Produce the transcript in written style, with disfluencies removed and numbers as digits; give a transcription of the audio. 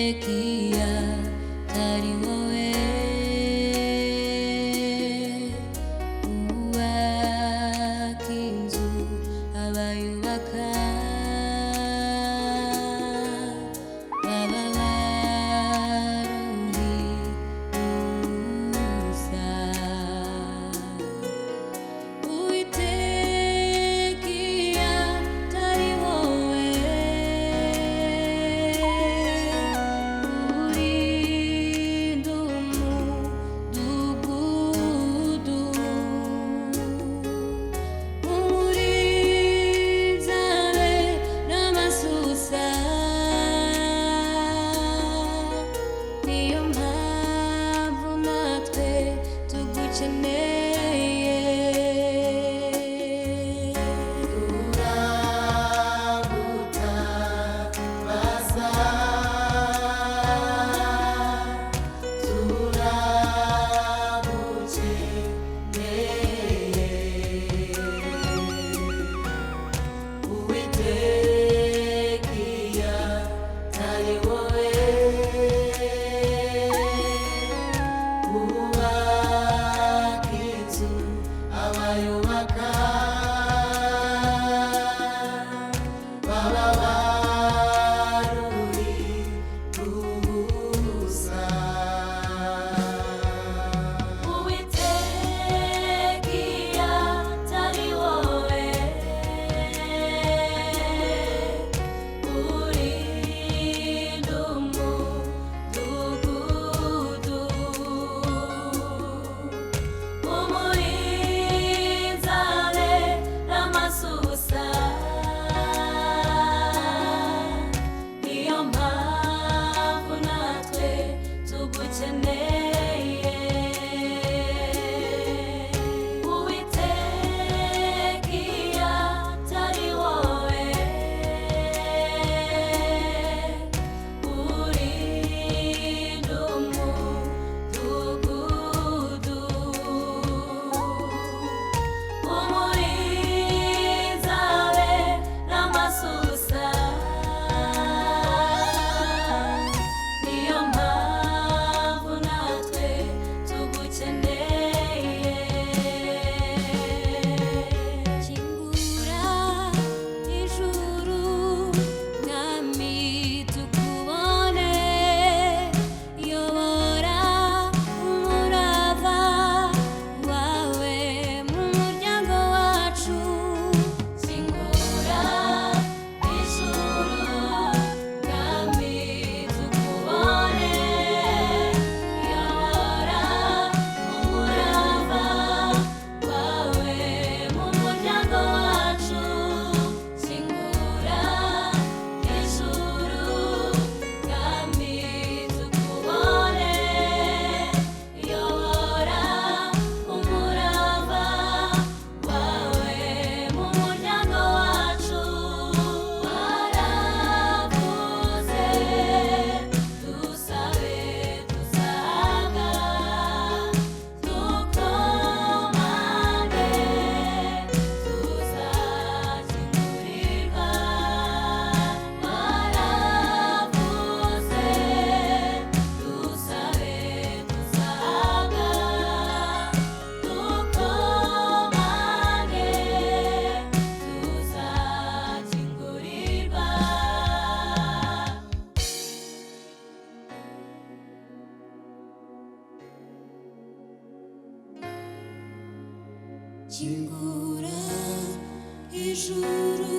Uwitekia tari wowe ubaka inzu abayubaka baba barundi ubusa. Uwitekia tari wowe urinda umudugudu umurinzabe n'amasusa. Niyo mpamvu natwe tugukeneye. Turagutabaza, turagukeneye. Uwitekia tari wowe ubaka inzu abayubaka baba baruri ubusa. Uwitekia tari wowe urinda umudugudu umurinzabe n'amasusa. Niyo mpamvu natwe tugukeneye. Uwitekia tari wowe urinda umudugudu umurinzabe n'amasusa. Niyo mpamvu natwe tugukeneye. Kingura ijuru mwami tukubone, yobora umurava wawe mu muryango wacu. Kingura ijuru mwami tukubone, yobora umurava wawe mu muryango wacu. Kingura ijuru mwami tukubone, yobora umurava wawe mu muryango wacu. Waravuze dusabe dusaga, dukomange tuzakingurirwa. Waravuze dusabe dusaga, dukomange tuzakingurirwa. Kingura ijuru